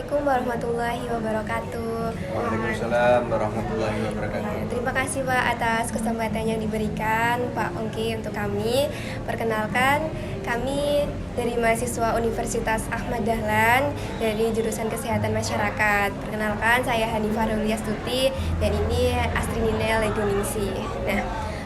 Assalamualaikum warahmatullahi wabarakatuh. Waalaikumsalam warahmatullahi wabarakatuh. Terima kasih Pak atas kesempatan yang diberikan Pak Ongki untuk kami. Perkenalkan, kami dari mahasiswa Universitas Ahmad Dahlan dari jurusan Kesehatan Masyarakat. Perkenalkan, saya Hanifah Ruliastuti dan ini Astri Ninel Legoningsi. Nah,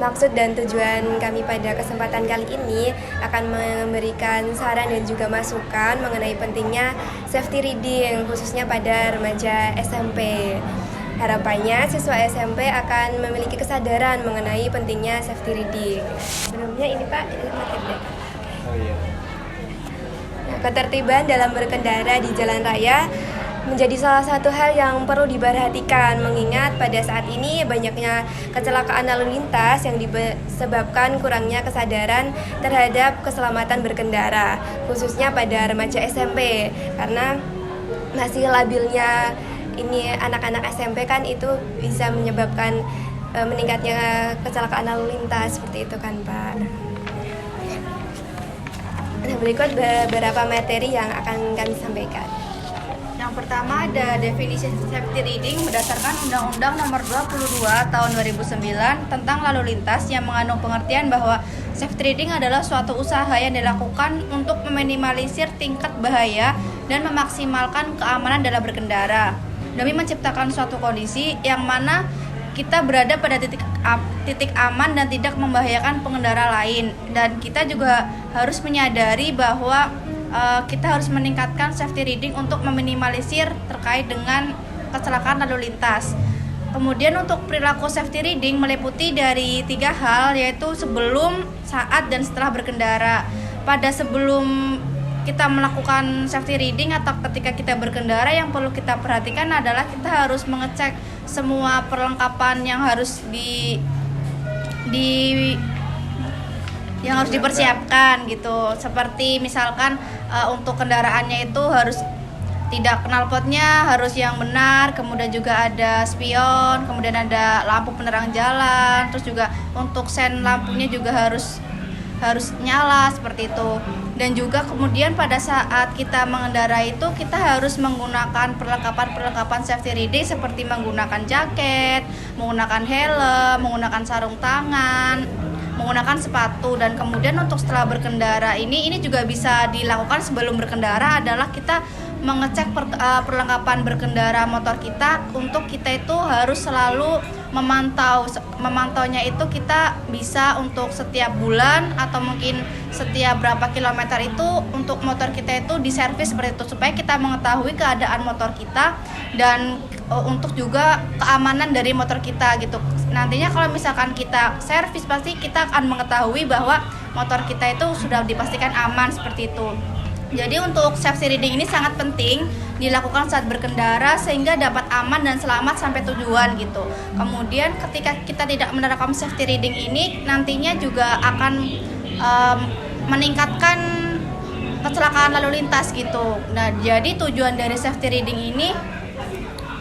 maksud dan tujuan kami pada kesempatan kali ini akan memberikan saran dan juga masukan mengenai pentingnya safety reading khususnya pada remaja SMP. Harapannya siswa SMP akan memiliki kesadaran mengenai pentingnya safety reading. Sebelumnya ini Pak, ini materi. Oh iya. Ketertiban dalam berkendara di jalan raya menjadi salah satu hal yang perlu diperhatikan mengingat pada saat ini banyaknya kecelakaan lalu lintas yang disebabkan kurangnya kesadaran terhadap keselamatan berkendara khususnya pada remaja SMP karena masih labilnya ini anak-anak SMP kan itu bisa menyebabkan meningkatnya kecelakaan lalu lintas seperti itu kan Pak. Nah, berikut beberapa materi yang akan kami sampaikan. Yang pertama ada definisi safety reading berdasarkan Undang-Undang Nomor 22 Tahun 2009 tentang lalu lintas yang mengandung pengertian bahwa safety reading adalah suatu usaha yang dilakukan untuk meminimalisir tingkat bahaya dan memaksimalkan keamanan dalam berkendara demi menciptakan suatu kondisi yang mana kita berada pada titik aman dan tidak membahayakan pengendara lain, dan kita juga harus menyadari bahwa kita harus meningkatkan safety reading untuk meminimalisir terkait dengan kecelakaan lalu lintas. Kemudian untuk perilaku safety reading meliputi dari 3 hal, yaitu sebelum, saat, dan setelah berkendara. Pada sebelum kita melakukan safety reading atau ketika kita berkendara, yang perlu kita perhatikan adalah kita harus mengecek semua perlengkapan yang harus yang harus dipersiapkan gitu. Seperti misalkan untuk kendaraannya itu harus tidak knalpotnya harus yang benar, kemudian juga ada spion, kemudian ada lampu penerang jalan, terus juga untuk sen lampunya juga harus nyala seperti itu. Dan juga kemudian pada saat kita mengendarai itu kita harus menggunakan perlengkapan safety reading seperti menggunakan jaket, menggunakan helm, menggunakan sarung tangan, menggunakan sepatu. Dan kemudian untuk setelah berkendara ini juga bisa dilakukan sebelum berkendara adalah kita mengecek perlengkapan berkendara motor kita. Untuk kita itu harus selalu memantaunya itu kita bisa untuk setiap bulan atau mungkin setiap berapa kilometer itu untuk motor kita itu diservis seperti itu supaya kita mengetahui keadaan motor kita dan untuk juga keamanan dari motor kita gitu. Nantinya kalau misalkan kita servis pasti kita akan mengetahui bahwa motor kita itu sudah dipastikan aman seperti itu. Jadi untuk safety reading ini sangat penting dilakukan saat berkendara sehingga dapat aman dan selamat sampai tujuan gitu. Kemudian ketika kita tidak menerapkan safety reading ini nantinya juga akan meningkatkan kecelakaan lalu lintas gitu. Nah, jadi tujuan dari safety reading ini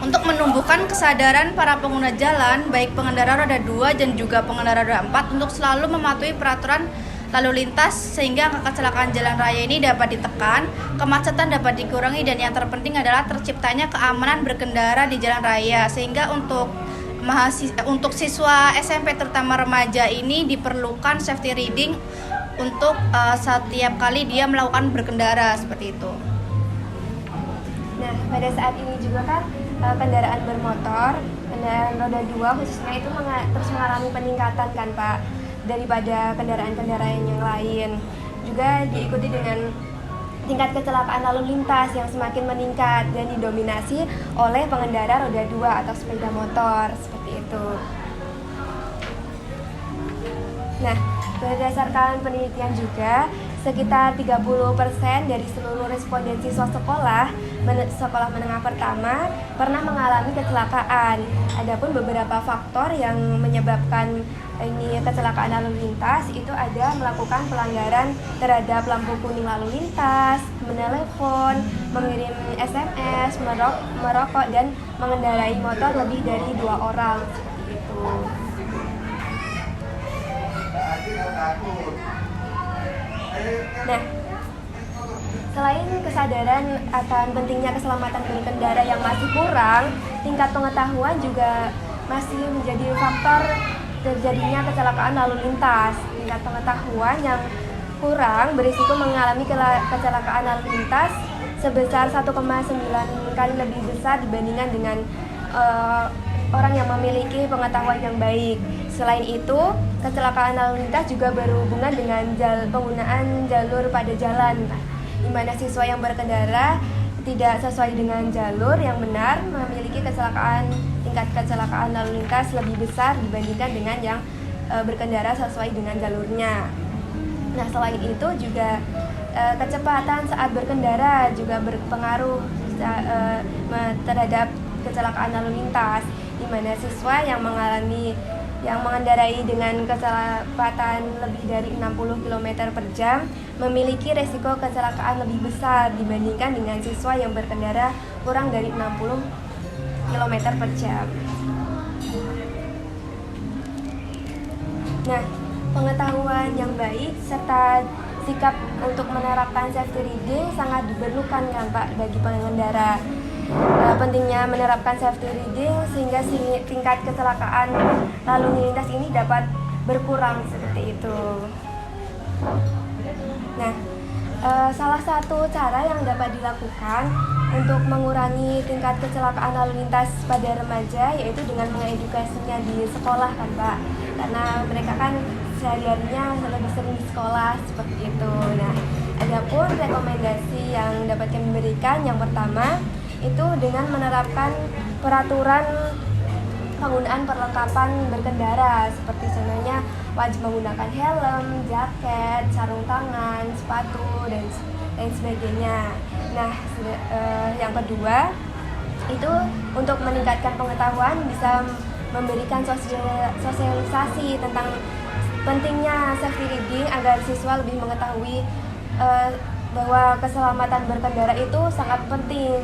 untuk menumbuhkan kesadaran para pengguna jalan baik pengendara roda 2 dan juga pengendara roda 4 untuk selalu mematuhi peraturan lalu lintas sehingga kecelakaan jalan raya ini dapat ditekan, kemacetan dapat dikurangi, dan yang terpenting adalah terciptanya keamanan berkendara di jalan raya. Sehingga untuk siswa SMP terutama remaja ini diperlukan safety reading untuk setiap kali dia melakukan berkendara seperti itu. Nah, pada saat ini juga kan kendaraan bermotor, kendaraan roda 2 khususnya itu terus mengalami peningkatan kan Pak daripada kendaraan-kendaraan yang lain. Juga diikuti dengan tingkat kecelakaan lalu lintas yang semakin meningkat dan didominasi oleh pengendara roda 2 atau sepeda motor seperti itu. Nah, berdasarkan penelitian juga sekitar 30% dari seluruh responden siswa sekolah menengah pertama pernah mengalami kecelakaan. Adapun beberapa faktor yang menyebabkan ini kecelakaan lalu lintas itu ada melakukan pelanggaran terhadap lampu kuning lalu lintas, menelepon, mengirim SMS, merokok dan mengendarai motor lebih dari 2 orang seperti itu. Nah, Selain kesadaran akan pentingnya keselamatan berkendara yang masih kurang, tingkat pengetahuan juga masih menjadi faktor terjadinya kecelakaan lalu lintas. Tingkat pengetahuan yang kurang berisiko mengalami kecelakaan lalu lintas sebesar 1,9 kali lebih besar dibandingkan dengan orang yang memiliki pengetahuan yang baik. Selain itu, kecelakaan lalu lintas juga berhubungan dengan penggunaan jalur pada jalan, di mana siswa yang berkendara tidak sesuai dengan jalur yang benar memiliki tingkat kecelakaan lalu lintas lebih besar dibandingkan dengan yang berkendara sesuai dengan jalurnya. Nah, selain itu juga kecepatan saat berkendara juga berpengaruh terhadap kecelakaan lalu lintas, di mana siswa yang mengendarai dengan kecepatan lebih dari 60 km per jam memiliki resiko kecelakaan lebih besar dibandingkan dengan siswa yang berkendara kurang dari 60 km per jam. Nah, pengetahuan yang baik serta sikap untuk menerapkan safety riding sangat diperlukan kan Pak bagi pengendara. Pentingnya menerapkan safety riding sehingga tingkat kecelakaan lalu lintas ini dapat berkurang seperti itu. Nah, salah satu cara yang dapat dilakukan untuk mengurangi tingkat kecelakaan lalu lintas pada remaja yaitu dengan mengedukasinya di sekolah kan Pak, karena mereka kan sehari-harinya lebih sering di sekolah seperti itu. Nah, adapun rekomendasi yang dapat kami berikan yang pertama itu dengan menerapkan peraturan penggunaan perlengkapan berkendara seperti contohnya wajib menggunakan helm, jaket, sarung tangan, sepatu dan lain sebagainya. Nah, yang kedua itu untuk meningkatkan pengetahuan bisa memberikan sosialisasi tentang pentingnya safety riding agar siswa lebih mengetahui bahwa keselamatan berkendara itu sangat penting,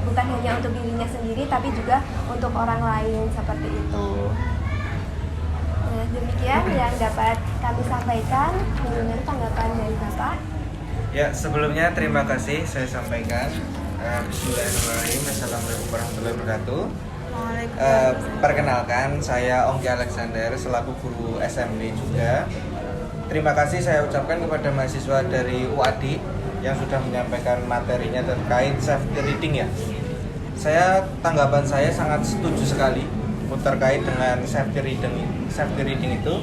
bukan hanya untuk dirinya sendiri tapi juga untuk orang lain seperti itu. Nah, demikian yang dapat kami sampaikan. Mendengar tanggapan dari Bapak. Ya, sebelumnya terima kasih saya sampaikan. Bismillahirrahmanirrahim. Assalamualaikum warahmatullahi wabarakatuh. Perkenalkan, saya Ongki Alexander selaku guru SMD juga. Terima kasih saya ucapkan kepada mahasiswa dari UAD yang sudah menyampaikan materinya terkait safety reading ya. Tanggapan saya sangat setuju sekali terkait dengan safety reading itu,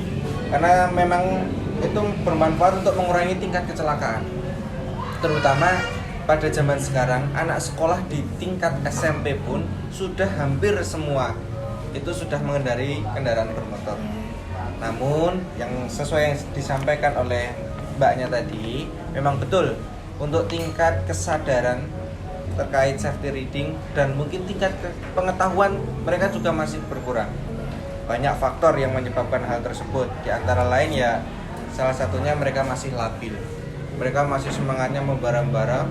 karena memang itu bermanfaat untuk mengurangi tingkat kecelakaan. Terutama pada zaman sekarang, anak sekolah di tingkat SMP pun sudah hampir semua itu sudah mengendarai kendaraan bermotor. Namun yang sesuai yang disampaikan oleh mbaknya tadi, memang betul untuk tingkat kesadaran terkait safety reading dan mungkin tingkat pengetahuan mereka juga masih berkurang. Banyak faktor yang menyebabkan hal tersebut. Di antara lain ya salah satunya mereka masih labil. Mereka masih semangatnya membara-bara.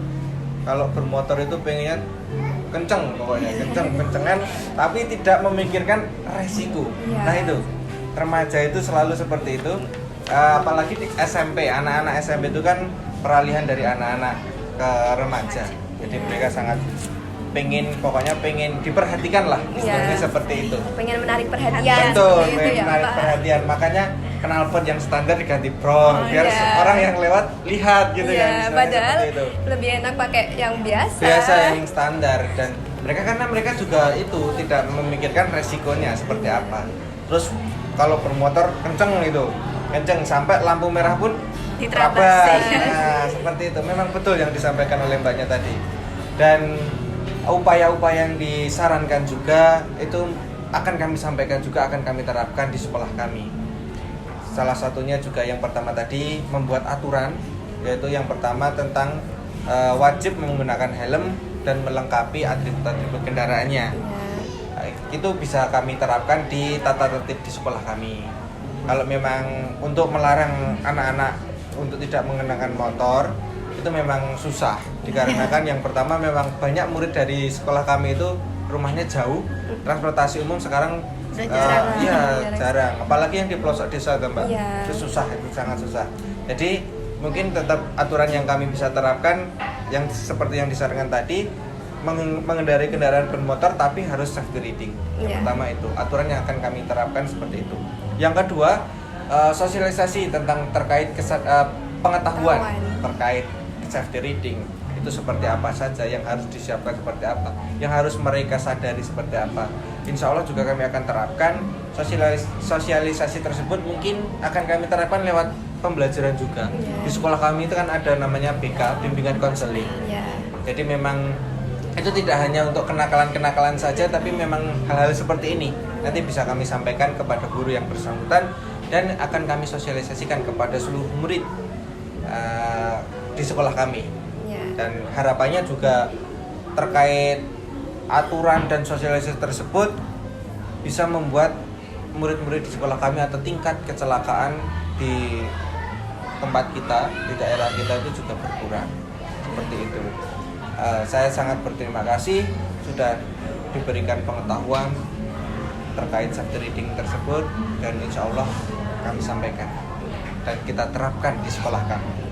Kalau bermotor itu pengennya kenceng pokoknya, kencengan tapi tidak memikirkan resiko. Nah itu remaja itu selalu seperti itu, apalagi di SMP, anak-anak SMP itu kan peralihan dari anak-anak ke remaja, jadi mereka sangat pengen diperhatikan lah, istilahnya seperti itu. Pengen menarik perhatian. Betul, pengen menarik perhatian, makanya knalpot yang standar diganti bronk, biar orang yang lewat lihat gitu ya. Padahal itu lebih enak pakai yang biasa. Yang standar, dan karena mereka juga itu tidak memikirkan resikonya seperti apa. Terus kalau bermotor kenceng sampai lampu merah pun diterabas. Nah, seperti itu. Memang betul yang disampaikan oleh mbaknya tadi. Dan upaya-upaya yang disarankan juga itu akan kami sampaikan juga, akan kami terapkan di sekolah kami. Salah satunya juga yang pertama tadi membuat aturan, yaitu yang pertama tentang wajib menggunakan helm dan melengkapi atribut kendaraannya. Itu bisa kami terapkan di tata tertib di sekolah kami. Kalau memang untuk melarang anak-anak untuk tidak mengenakan motor itu memang susah, dikarenakan yang pertama memang banyak murid dari sekolah kami itu rumahnya jauh, transportasi umum sekarang jarang, apalagi yang di pelosok desa Mbak, itu susah, itu sangat susah. Jadi mungkin tetap aturan yang kami bisa terapkan yang seperti yang disarankan tadi, mengendarai kendaraan bermotor tapi harus safety reading. Yang pertama itu aturan yang akan kami terapkan seperti itu. Yang kedua, sosialisasi tentang terkait pengetahuan terkait safety reading itu seperti apa saja, yang harus disiapkan seperti apa, yang harus mereka sadari seperti apa. Insya Allah juga kami akan terapkan sosialisasi tersebut, mungkin akan kami terapkan lewat pembelajaran juga. Di sekolah kami itu kan ada namanya BK, bimbingan konseling. Jadi memang itu tidak hanya untuk kenakalan-kenakalan saja, tapi memang hal-hal seperti ini nanti bisa kami sampaikan kepada guru yang bersangkutan dan akan kami sosialisasikan kepada seluruh murid di sekolah kami. Dan harapannya juga terkait aturan dan sosialisasi tersebut bisa membuat murid-murid di sekolah kami atau tingkat kecelakaan di tempat kita, di daerah kita itu juga berkurang. Seperti itu. Saya sangat berterima kasih sudah diberikan pengetahuan terkait safety reading tersebut, dan insya Allah kami sampaikan dan kita terapkan di sekolah kami.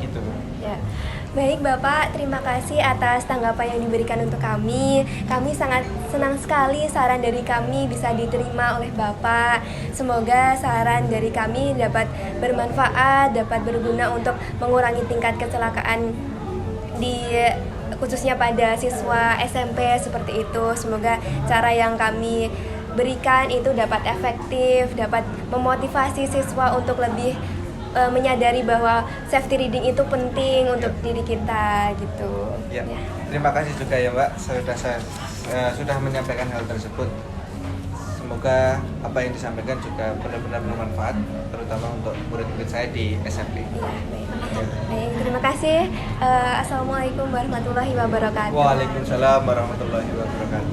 Gitu. Ya. Baik Bapak, terima kasih atas tanggapan yang diberikan untuk kami. Kami sangat senang sekali saran dari kami bisa diterima oleh Bapak. Semoga saran dari kami dapat bermanfaat, dapat berguna untuk mengurangi tingkat kecelakaan khususnya pada siswa SMP seperti itu. Semoga cara yang kami berikan itu dapat efektif, dapat memotivasi siswa untuk lebih menyadari bahwa safety reading itu penting untuk diri kita gitu. Ya. Terima kasih juga ya Mbak sudah menyampaikan hal tersebut. Semoga apa yang disampaikan juga benar-benar bermanfaat, terutama untuk murid-murid saya di SMP. Ya, baik, terima kasih. Assalamualaikum warahmatullahi wabarakatuh. Waalaikumsalam warahmatullahi wabarakatuh.